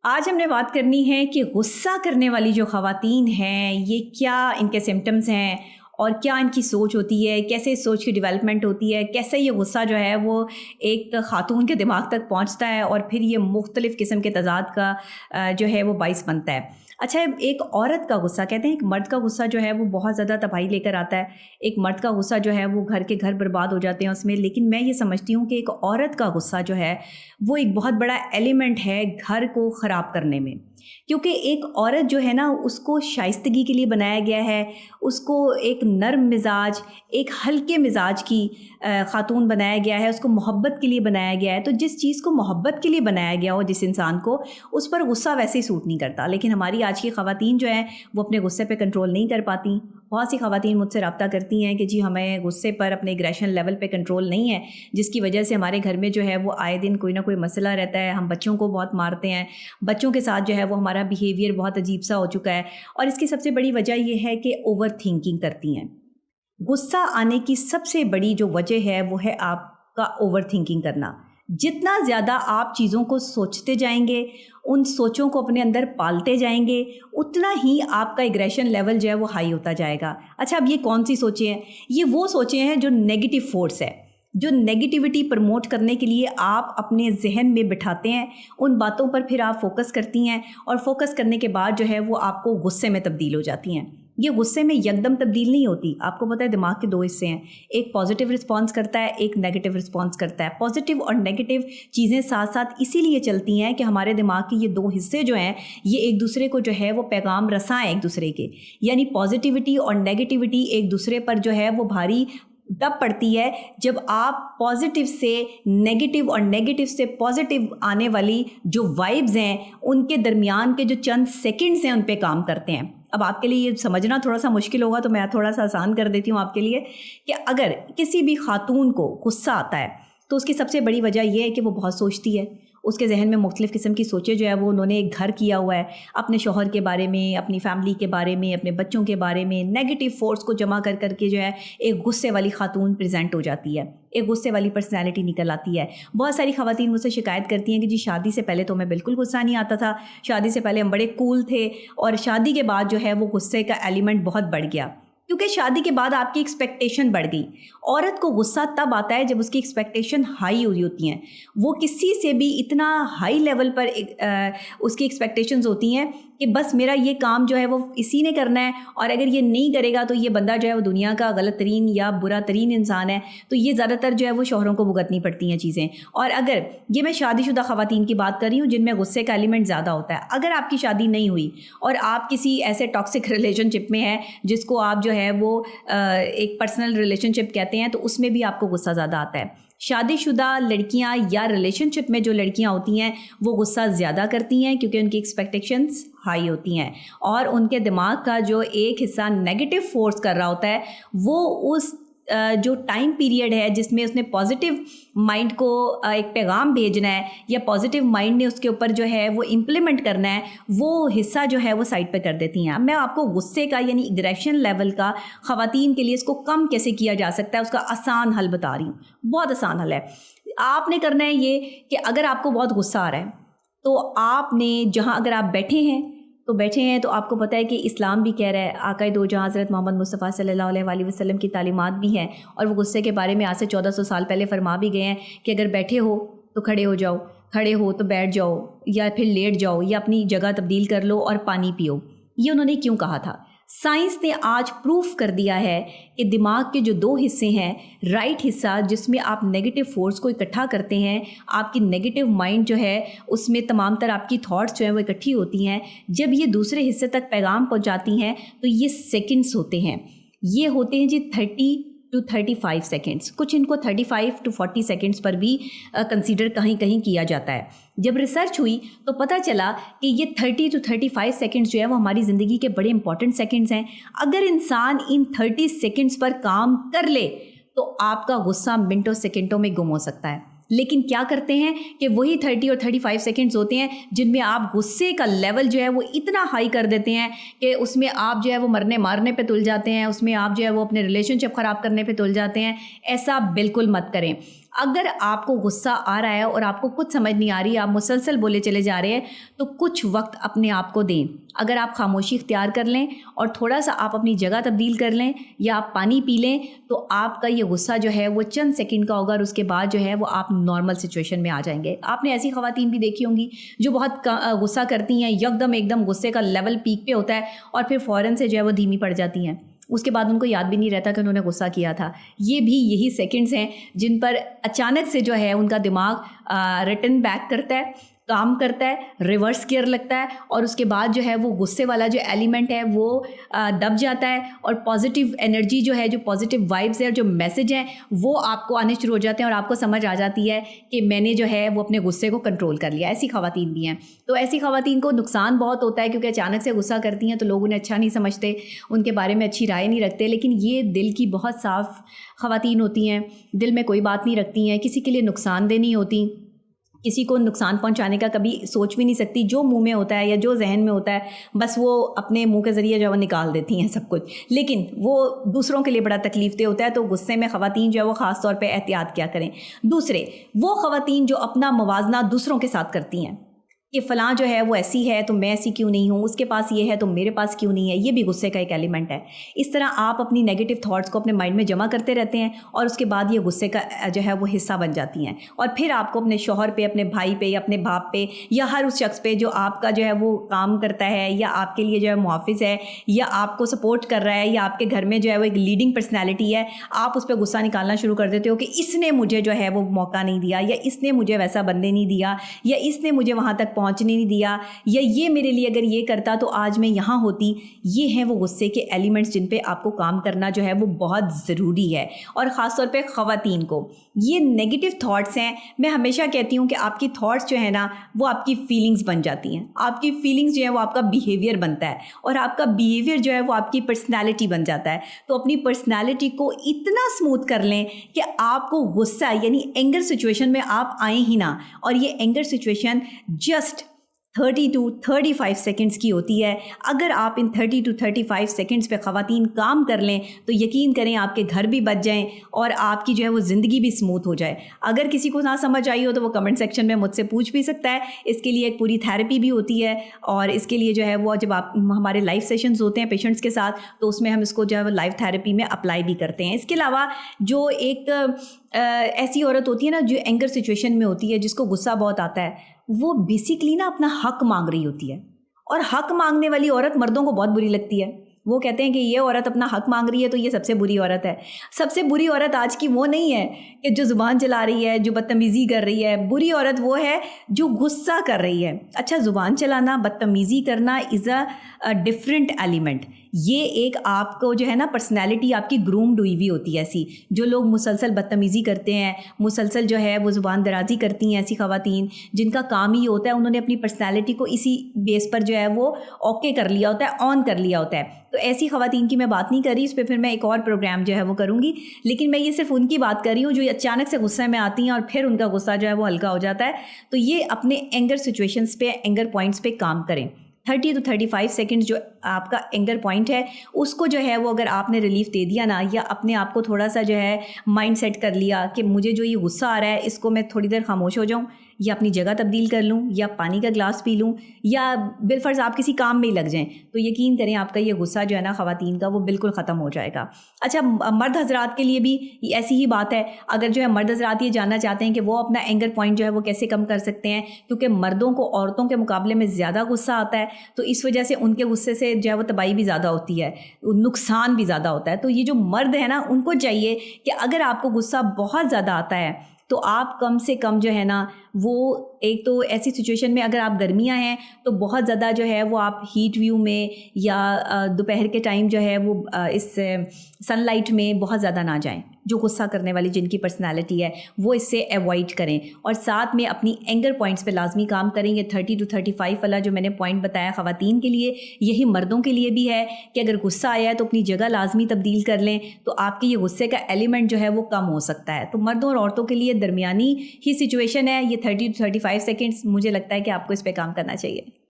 آج ہم نے بات کرنی ہے کہ غصہ کرنے والی جو خواتین ہیں یہ کیا ان کے سمٹمز ہیں اور کیا ان کی سوچ ہوتی ہے، کیسے اس سوچ کی ڈیولپمنٹ ہوتی ہے، کیسے یہ غصہ جو ہے وہ ایک خاتون کے دماغ تک پہنچتا ہے اور پھر یہ مختلف قسم کے تضاد کا جو ہے وہ باعث بنتا ہے۔ اچھا، ایک عورت کا غصہ، کہتے ہیں ایک مرد کا غصہ جو ہے وہ بہت زیادہ تباہی لے کر آتا ہے، ایک مرد کا غصہ جو ہے وہ گھر کے گھر برباد ہو جاتے ہیں اس میں، لیکن میں یہ سمجھتی ہوں کہ ایک عورت کا غصہ جو ہے وہ ایک بہت بڑا ایلیمنٹ ہے گھر کو خراب کرنے میں، کیونکہ ایک عورت جو ہے نا اس کو شائستگی کے لیے بنایا گیا ہے، اس کو ایک نرم مزاج، ایک ہلکے مزاج کی خاتون بنایا گیا ہے، اس کو محبت کے لیے بنایا گیا ہے۔ تو جس چیز کو محبت کے لیے بنایا گیا ہو جس انسان کو، اس پر غصہ ویسے ہی سوٹ نہیں کرتا، لیکن ہماری آج کی خواتین جو ہیں وہ اپنے غصے پہ کنٹرول نہیں کر پاتی۔ بہت سی خواتین مجھ سے رابطہ کرتی ہیں کہ جی ہمیں غصے پر اپنے ایگریشن لیول پہ کنٹرول نہیں ہے، جس کی وجہ سے ہمارے گھر میں جو ہے وہ آئے دن کوئی نہ کوئی مسئلہ رہتا ہے، ہم بچوں کو بہت مارتے ہیں، بچوں کے ساتھ جو ہے وہ ہمارا بیہیویئر بہت عجیب سا ہو چکا ہے، اور اس کی سب سے بڑی وجہ یہ ہے کہ اوور تھنکنگ کرتی ہیں۔ غصہ آنے کی سب سے بڑی جو وجہ ہے وہ ہے آپ کا اوور تھنکنگ کرنا۔ جتنا زیادہ آپ چیزوں کو سوچتے جائیں گے، ان سوچوں کو اپنے اندر پالتے جائیں گے، اتنا ہی آپ کا ایگریشن لیول جو ہے وہ ہائی ہوتا جائے گا۔ اچھا، اب یہ کون سی سوچیں ہیں؟ یہ وہ سوچیں ہیں جو نیگیٹو فورس ہے، جو نیگیٹیوٹی پروموٹ کرنے کے لیے آپ اپنے ذہن میں بٹھاتے ہیں، ان باتوں پر پھر آپ فوکس کرتی ہیں، اور فوکس کرنے کے بعد جو ہے وہ آپ کو غصے میں تبدیل ہو جاتی ہیں۔ یہ غصے میں یکدم تبدیل نہیں ہوتی، آپ کو پتہ ہے دماغ کے دو حصے ہیں، ایک پازیٹیو رسپانس کرتا ہے، ایک نیگیٹیو رسپانس کرتا ہے۔ پازیٹیو اور نیگیٹیو چیزیں ساتھ ساتھ اسی لیے چلتی ہیں کہ ہمارے دماغ کے یہ دو حصے جو ہیں یہ ایک دوسرے کو جو ہے وہ پیغام رسائیں ایک دوسرے کے، یعنی پازیٹیوٹی اور نیگیٹیوٹی ایک دوسرے پر جو ہے وہ بھاری تب پڑتی ہے جب آپ پازیٹیو سے نیگیٹیو اور نیگیٹیو سے پازیٹیو آنے والی جو وائبز ہیں ان کے درمیان کے جو چند سیکنڈز ہیں ان پہ کام کرتے ہیں۔ اب آپ کے لیے یہ سمجھنا تھوڑا سا مشکل ہوگا تو میں تھوڑا سا آسان کر دیتی ہوں آپ کے لیے، کہ اگر کسی بھی خاتون کو غصہ آتا ہے تو اس کی سب سے بڑی وجہ یہ ہے کہ وہ بہت سوچتی ہے، اس کے ذہن میں مختلف قسم کی سوچیں جو ہے وہ انہوں نے ایک گھر کیا ہوا ہے، اپنے شوہر کے بارے میں، اپنی فیملی کے بارے میں، اپنے بچوں کے بارے میں، نیگیٹیو فورس کو جمع کر کر کے جو ہے ایک غصے والی خاتون پریزنٹ ہو جاتی ہے، ایک غصے والی پرسنالٹی نکل آتی ہے۔ بہت ساری خواتین مجھ سے شکایت کرتی ہیں کہ جی شادی سے پہلے تو ہمیں بالکل غصہ نہیں آتا تھا، شادی سے پہلے ہم بڑے کول تھے، اور شادی کے بعد جو ہے وہ غصے کا ایلیمنٹ بہت بڑھ گیا، کیونکہ شادی کے بعد آپ کی ایکسپیکٹیشن بڑھ گئی۔ عورت کو غصہ تب آتا ہے جب اس کی ایکسپیکٹیشن ہائی ہوئی ہوتی ہیں، وہ کسی سے بھی اتنا ہائی لیول پر اس کی ایکسپیکٹیشنز ہوتی ہیں کہ بس میرا یہ کام جو ہے وہ اسی نے کرنا ہے، اور اگر یہ نہیں کرے گا تو یہ بندہ جو ہے وہ دنیا کا غلط ترین یا برا ترین انسان ہے۔ تو یہ زیادہ تر جو ہے وہ شوہروں کو بھگتنی پڑتی ہیں چیزیں۔ اور اگر یہ میں شادی شدہ خواتین کی بات کر رہی ہوں جن میں غصے کا ایلیمنٹ زیادہ ہوتا ہے، اگر آپ کی شادی نہیں ہوئی اور آپ کسی ایسے ٹاکسک ریلیشن شپ میں ہیں جس کو آپ جو ہے وہ ایک پرسنل ریلیشن شپ کہتے ہیں، تو اس میں بھی آپ کو غصہ زیادہ آتا ہے۔ شادی شدہ لڑکیاں یا ریلیشن شپ میں جو لڑکیاں ہوتی ہیں وہ غصہ زیادہ کرتی ہیں کیونکہ ان کی ایکسپیکٹیشنز ہائی ہوتی ہیں، اور ان کے دماغ کا جو ایک حصہ نیگیٹو فورس کر رہا ہوتا ہے وہ اس جو ٹائم پیریڈ ہے جس میں اس نے پازیٹیو مائنڈ کو ایک پیغام بھیجنا ہے یا پازیٹیو مائنڈ نے اس کے اوپر جو ہے وہ امپلیمنٹ کرنا ہے، وہ حصہ جو ہے وہ سائڈ پہ کر دیتی ہیں۔ میں آپ کو غصے کا یعنی ایگریشن لیول کا خواتین کے لیے اس کو کم کیسے کیا جا سکتا ہے اس کا آسان حل بتا رہی ہوں۔ بہت آسان حل ہے۔ آپ نے کرنا ہے یہ کہ اگر آپ کو بہت غصہ آ رہا ہے تو آپ نے جہاں اگر آپ بیٹھے ہیں تو آپ کو پتہ ہے کہ اسلام بھی کہہ رہا ہے، آقا دو جہاں حضرت محمد مصطفیٰ صلی اللہ علیہ وآلہ وسلم کی تعلیمات بھی ہیں، اور وہ غصے کے بارے میں آج سے 1400 سال پہلے فرما بھی گئے ہیں کہ اگر بیٹھے ہو تو کھڑے ہو جاؤ، کھڑے ہو تو بیٹھ جاؤ، یا پھر لیٹ جاؤ، یا اپنی جگہ تبدیل کر لو اور پانی پیو۔ یہ انہوں نے کیوں کہا تھا؟ سائنس نے آج پروف کر دیا ہے کہ دماغ کے جو دو حصے ہیں، رائٹ حصہ جس میں آپ نیگیٹو فورس کو اکٹھا کرتے ہیں، آپ کی نیگیٹو مائنڈ جو ہے اس میں تمام تر آپ کی تھاٹس جو ہیں وہ اکٹھی ہوتی ہیں، جب یہ دوسرے حصے تک پیغام پہنچاتی ہیں تو یہ سیکنڈز ہوتے ہیں، یہ ہوتے ہیں جی 30 to 35 سیکنڈز، کچھ ان کو 35 to 40 سیکنڈز پر بھی کنسیڈر کہیں کہیں کیا جاتا ہے۔ جب ریسرچ ہوئی تو پتہ چلا کہ یہ 30 to 35 سیکنڈز جو ہے وہ ہماری زندگی کے بڑے امپورٹنٹ سیکنڈز ہیں۔ اگر انسان ان 30 سیکنڈز پر کام کر لے تو آپ کا غصہ منٹوں سیکنڈوں میں گم ہو سکتا ہے، لیکن کیا کرتے ہیں کہ وہی 30 اور 35 سیکنڈز ہوتے ہیں جن میں آپ غصے کا لیول جو ہے وہ اتنا ہائی کر دیتے ہیں کہ اس میں آپ جو ہے وہ مرنے مارنے پہ تل جاتے ہیں، اس میں آپ جو ہے وہ اپنے ریلیشن شپ خراب کرنے پہ تل جاتے ہیں۔ ایسا بالکل مت کریں۔ اگر آپ کو غصہ آ رہا ہے اور آپ کو کچھ سمجھ نہیں آ رہی، آپ مسلسل بولے چلے جا رہے ہیں، تو کچھ وقت اپنے آپ کو دیں. اگر آپ خاموشی اختیار کر لیں اور تھوڑا سا آپ اپنی جگہ تبدیل کر لیں یا آپ پانی پی لیں، تو آپ کا یہ غصہ جو ہے وہ چند سیکنڈ کا ہوگا اور اس کے بعد جو ہے وہ آپ نارمل سچویشن میں آ جائیں گے. آپ نے ایسی خواتین بھی دیکھی ہوں گی جو بہت غصہ کرتی ہیں، ایک دم غصے کا لیول پیک پہ ہوتا ہے اور پھر فوراً سے جو ہے وہ دھیمی پڑ جاتی ہیں. اس کے بعد ان کو یاد بھی نہیں رہتا کہ انہوں نے غصہ کیا تھا. یہ بھی یہی سیکنڈز ہیں جن پر اچانک سے جو ہے ان کا دماغ ریٹرن بیک کرتا ہے، کام کرتا ہے، ریورس گیئر لگتا ہے اور اس کے بعد جو ہے وہ غصے والا جو ایلیمنٹ ہے وہ دب جاتا ہے اور پازیٹیو انرجی جو ہے، جو پازیٹیو وائبز ہے اور جو میسج ہیں وہ آپ کو آنے شروع ہو جاتے ہیں اور آپ کو سمجھ آ جاتی ہے کہ میں نے جو ہے وہ اپنے غصے کو کنٹرول کر لیا. ایسی خواتین بھی ہیں. تو ایسی خواتین کو نقصان بہت ہوتا ہے کیونکہ اچانک سے غصہ کرتی ہیں تو لوگ انہیں اچھا نہیں سمجھتے، ان کے بارے میں اچھی رائے نہیں رکھتے. لیکن یہ دل کی بہت صاف خواتین ہوتی ہیں، دل میں کوئی بات نہیں رکھتی ہیں، کسی کے لیے نقصان دہ نہیں ہوتی، کسی کو نقصان پہنچانے کا کبھی سوچ بھی نہیں سکتی. جو منہ میں ہوتا ہے یا جو ذہن میں ہوتا ہے بس وہ اپنے منہ کے ذریعے جو ہے وہ نکال دیتی ہیں سب کچھ، لیکن وہ دوسروں کے لیے بڑا تکلیف دہ ہوتا ہے. تو غصے میں خواتین جو ہے وہ خاص طور پہ احتیاط کیا کریں. دوسرے وہ خواتین جو اپنا موازنہ دوسروں کے ساتھ کرتی ہیں کہ فلاں جو ہے وہ ایسی ہے تو میں ایسی کیوں نہیں ہوں، اس کے پاس یہ ہے تو میرے پاس کیوں نہیں ہے. یہ بھی غصے کا ایک ایلیمنٹ ہے. اس طرح آپ اپنی نیگیٹو تھاٹس کو اپنے مائنڈ میں جمع کرتے رہتے ہیں اور اس کے بعد یہ غصے کا جو ہے وہ حصہ بن جاتی ہیں اور پھر آپ کو اپنے شوہر پہ، اپنے بھائی پہ یا اپنے باپ پہ یا ہر اس شخص پہ جو آپ کا جو ہے وہ کام کرتا ہے یا آپ کے لیے جو ہے محافظ ہے یا آپ کو سپورٹ کر رہا ہے یا آپ کے گھر میں جو ہے وہ ایک لیڈنگ پرسنالٹی ہے، آپ اس پہ غصہ نکالنا شروع کر دیتے ہو کہ اس نے مجھے جو ہے وہ موقع نہیں دیا یا اس نے مجھے ویسا بندے نہیں دیا یا اس نے مجھے وہاں تک پہنچنے نہیں دیا یا یہ میرے لیے اگر یہ کرتا تو آج میں یہاں ہوتی. یہ ہیں وہ غصے کے ایلیمنٹس جن پہ آپ کو کام کرنا جو ہے وہ بہت ضروری ہے. اور خاص طور پہ خواتین کو یہ نیگیٹو تھاٹس ہیں. میں ہمیشہ کہتی ہوں کہ آپ کی تھاٹس جو ہے نا وہ آپ کی فیلنگز بن جاتی ہیں، آپ کی فیلنگز جو ہے وہ آپ کا بیہیویئر بنتا ہے اور آپ کا بیہیویئر جو ہے وہ آپ کی پرسنالٹی بن جاتا ہے. تو اپنی پرسنالٹی کو اتنا اسموتھ کر لیں کہ آپ کو غصہ یعنی اینگر سچویشن میں آپ آئیں ہی نہ. اور یہ anger situation just 30 to 35 seconds کی ہوتی ہے. اگر آپ ان 30 to 35 سیکنڈز پہ خواتین کام کر لیں تو یقین کریں آپ کے گھر بھی بچ جائیں اور آپ کی جو ہے وہ زندگی بھی اسموتھ ہو جائے. اگر کسی کو نہ سمجھ آئی ہو تو وہ کمنٹ سیکشن میں مجھ سے پوچھ بھی سکتا ہے. اس کے لیے ایک پوری تھیراپی بھی ہوتی ہے اور اس کے لیے جو ہے وہ جب آپ ہمارے لائیو سیشنز ہوتے ہیں پیشنٹس کے ساتھ تو اس میں ہم اس کو جو ہے وہ لائیو تھیراپی میں اپلائی بھی کرتے ہیں. اس کے علاوہ جو ایک ایسی عورت ہوتی ہے نا جو اینگر سچویشن میں ہوتی ہے، جس کو غصہ بہت آتا ہے، وہ بیسکلی نا اپنا حق مانگ رہی ہوتی ہے. اور حق مانگنے والی عورت مردوں کو بہت بری لگتی ہے. وہ کہتے ہیں کہ یہ عورت اپنا حق مانگ رہی ہے تو یہ سب سے بری عورت ہے. سب سے بری عورت آج کی وہ نہیں ہے کہ جو زبان چلا رہی ہے، جو بدتمیزی کر رہی ہے. بری عورت وہ ہے جو غصہ کر رہی ہے. اچھا، زبان چلانا، بدتمیزی کرنا از اے ڈفرینٹ ایلیمنٹ. یہ ایک آپ کو جو ہے نا پرسنالٹی آپ کی گرومڈ ہوئی ہوئی ہوتی ہے. ایسی جو لوگ مسلسل بدتمیزی کرتے ہیں، مسلسل جو ہے وہ زبان درازی کرتی ہیں، ایسی خواتین جن کا کام ہی ہوتا ہے انہوں نے اپنی پرسنالٹی کو اسی بیس پر جو ہے وہ اوکے کر لیا ہوتا ہے، آن کر لیا ہوتا ہے. تو ایسی خواتین کی میں بات نہیں کر رہی، اس پہ پھر میں ایک اور پروگرام جو ہے وہ کروں گی. لیکن میں یہ صرف ان کی بات کر رہی ہوں جو اچانک سے غصے میں آتی ہیں اور پھر ان کا غصہ جو ہے وہ ہلکا ہو جاتا ہے. تو یہ اپنے اینگر سچویشنز پہ، اینگر پوائنٹس پہ کام کریں. 30 to 35 سیکنڈ جو آپ کا اینگر پوائنٹ ہے اس کو جو ہے وہ اگر آپ نے ریلیف دے دیا نا، یا اپنے آپ کو تھوڑا سا جو ہے مائنڈ سیٹ کر لیا کہ مجھے جو یہ غصہ آ رہا ہے اس کو میں تھوڑی دیر خاموش ہو جاؤں یا اپنی جگہ تبدیل کر لوں یا پانی کا گلاس پی لوں یا بالفرض آپ کسی کام میں ہی لگ جائیں، تو یقین کریں آپ کا یہ غصہ جو ہے نا خواتین کا وہ بالکل ختم ہو جائے گا. اچھا، مرد حضرات کے لیے بھی ایسی ہی بات ہے. اگر جو ہے مرد حضرات یہ جاننا چاہتے ہیں کہ وہ اپنا اینگر پوائنٹ جو ہے وہ کیسے کم کر سکتے ہیں، کیونکہ مردوں کو عورتوں کے مقابلے میں زیادہ غصہ آتا ہے تو اس وجہ سے ان کے غصے سے جو ہے وہ تباہی بھی زیادہ ہوتی ہے، نقصان بھی زیادہ ہوتا ہے. تو یہ جو مرد ہے نا ان کو چاہیے کہ اگر آپ کو غصہ بہت زیادہ آتا ہے تو آپ کم سے کم جو ہے نا وہ ایک تو ایسی سچویشن میں اگر آپ گرمیاں ہیں تو بہت زیادہ جو ہے وہ آپ ہیٹ ویو میں یا دوپہر کے ٹائم جو ہے وہ اس سن لائٹ میں بہت زیادہ نہ جائیں. جو غصہ کرنے والی جن کی پرسنالٹی ہے وہ اس سے ایوائڈ کریں اور ساتھ میں اپنی اینگر پوائنٹس پہ لازمی کام کریں. یہ 30 to 35 والا جو میں نے پوائنٹ بتایا خواتین کے لیے یہی مردوں کے لیے بھی ہے کہ اگر غصہ آیا ہے تو اپنی جگہ لازمی تبدیل کر لیں تو آپ کے یہ غصے کا ایلیمنٹ جو ہے وہ کم ہو سکتا ہے. تو مردوں اور عورتوں کے لیے درمیانی ہی سچویشن ہے یہ 30 to 35 سیکنڈس. مجھے لگتا ہے کہ آپ کو اس پہ کام کرنا چاہیے.